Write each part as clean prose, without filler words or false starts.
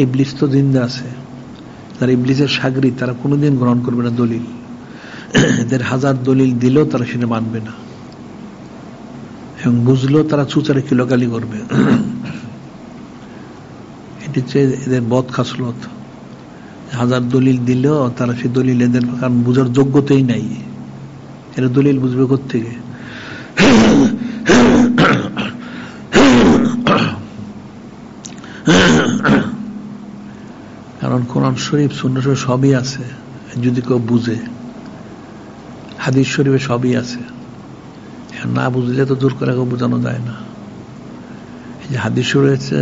ইবলিস তো জিন্দা আছে, যারা ইবলিসের সাগরী তারা কোনোদিন গ্রহণ করবে না দলিল। এদের হাজার দলিল দিলেও তারা সেটা মানবে না, এবং বুঝলেও তারা চুচারে কিলোকালি করবে। এটি হচ্ছে এদের বদ খাসলত। হাজার দলিল দিলেও তারা সেই দলিল এদের কারণ বুঝার যোগ্যতাই নাই, এরা দলিল বুঝবে কোত্থেকে? কারণ কোরআন শরীফ সুন্নাহ শরীফ সবই আছে, যদি কেউ বুঝে। হাদিস শরীফে সবই আছে, না বুঝলে তো দূর করে কেউ বোঝানো যায় না। এই যে হাদিস শরীফ রয়েছে,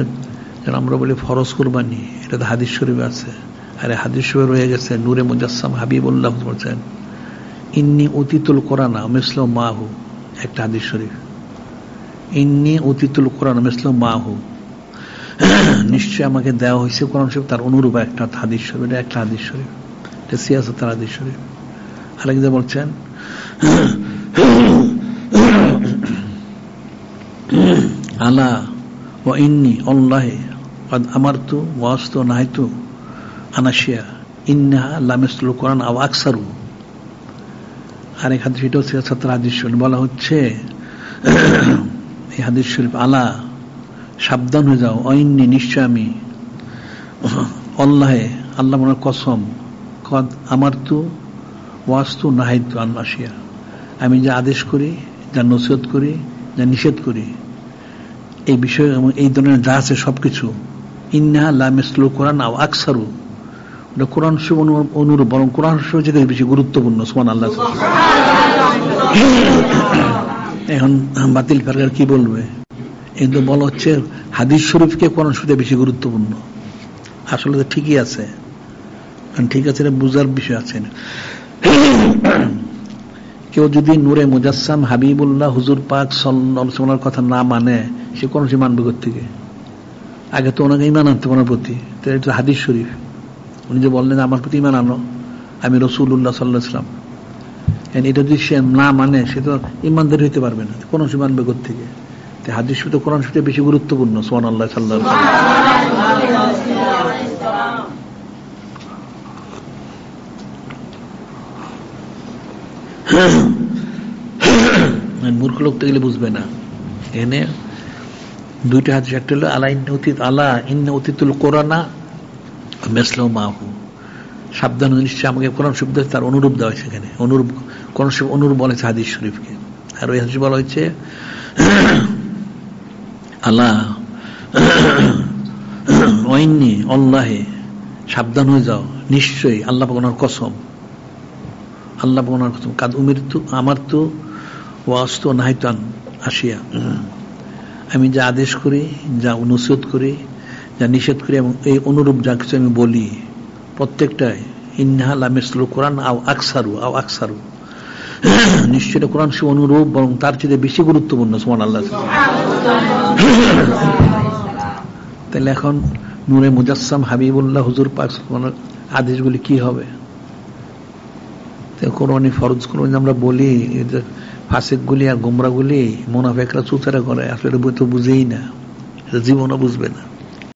যেন আমরা বলি ফরজ কুরবানি, এটা তো হাদিস শরীফে আছে। আরে হাদিস শরীফে রয়ে গেছে নূরে মুজাসসাম হাবিবুল্লাহ বলছেন ইন্নী উতিতুল কোরআন মিসলু মাহু, একটা হাদিস শরীফ। ইন্নী উতিতুল কোরআন মিসলু মাহু, নিশ্চয় আমাকে দেওয়া হয়েছে কোরআন শরীফ তার অনুরূপ একটা হাদিস শরীফ। এটা একটা হাদিস শরীফ, এটা সিয়াসতের হাদিস শরীফ। আরেকজন বলছেন আলা ওয়া ইন্নী আল্লাহি ক্বাদ আমারতু ওয়া আস্তু নাহাইতু আনাশিয়া ইন্নাহা লামিসলুল কোরআন আও আকসারু। আরেক হাদিস, এটাও সিয়াসতের হাদিস শরীফ। বলা হচ্ছে এই হাদিস শরীফ, আলা সাবধান হয়ে যাও, অইন্নি নিশ্চয় আমি, আল্লাহে আল্লাহ মনের কসম, কদ আমারতু ওয়াস্তু নাহাইতু আন আশিয়া, আমি যা আদেশ করি, যা নসিহত করি, যা নিষেধ করি, এই বিষয়ে এই ধরনের যা আছে সবকিছু, ইন্নাহা লা মিসলুল কোরআন আও আকসারু, এটা কোরআন শরীফ অনুরূপ, বরং কোরআন শরীফ যেটা বেশি গুরুত্বপূর্ণ। সুবহানাল্লাহ। এখন বাতিল ফেরকার কি বলবে? কিন্তু বলা হচ্ছে হাদিস শরীফকে কোরআন শরীফে বেশি গুরুত্বপূর্ণ। আসলে তো ঠিকই আছে, ঠিক আছে, এটা বুঝার বিষয় আছে। কেউ যদি নূরে মুজাসসাম হাবিবুল্লাহ হুজুর পাক সাল্লাল্লাহু আলাইহি ওয়াসাল্লামের কথা না মানে, সে কোন সে মানবে কোত্থেকে? আগে তো ওনাকে ঈমান আনতে ওনার প্রতি, তো এটা হাদিস শরীফ। উনি যে বললেন আমার প্রতি ঈমান আনো, আমি রাসূলুল্লাহ সাল্লাল্লাহু আলাইহি ওয়াসাল্লাম, এটা যদি সে না মানে সে তো ঈমানদার হইতে পারবে না, কোন সে মানবে কোত্থেকে? হাদিস শরীফ তো কোরআন শরীফে বেশি গুরুত্বপূর্ণ। সুবহানাল্লাহ। সাল্লাল্লাহু আলাইহি ওয়াসাল্লাম। মূর্খ লোক তো গেলে বুঝবে না। এখানে দুইটা হাদিস, একটা হলো আলা ইন্না উতিতুল কোরআনা মিসলু মাহু, সাবধান নিশ্চয় আমাকে কোরআন শরীফ তার অনুরূপ দেওয়া হয়েছে। এখানে অনুরূপ কোরআন শরীফ অনুরূপ বলেছে হাদিস শরীফকে। আর ওই হাদিস বলা হয়েছে আল্লাহ ওয়াইন্নি আল্লাহে, সাবধান হয়ে যাও, নিশ্চয়ই আল্লাহ পাক ওনার কসম, আল্লাহ পাক ওনার কসম, কাদ উমিরতু আমারতু ওয়া আস্তু নাহাইতু আন আশিয়া, আমি যা আদেশ করি, যা নসিহত করি, যা নিষেধ করি, এবং এই অনুরূপ যা কিছু আমি বলি প্রত্যেকটাই ইন্নাহা লামিসলুল কোরআন আও আকসারু, আও আকসারু, নিশ্চয় কোরআন শরীফ অনুরূপ, বরং তার চেয়ে বেশি গুরুত্বপূর্ণ। সুবহানাল্লাহ। তাহলে এখন নূরে মুজাসসাম হাবিবুল্লাহ হুজুর পাক আদেশগুলি কি হবে? কোরআনি ফরজ কোরআন আমরা বলি, ফাসিকগুলি আর গোমরাগুলি মুনাফিকরা চুচারা করে, আসলে এটা তো বুঝেই না, এটা জীবনও বুঝবে না।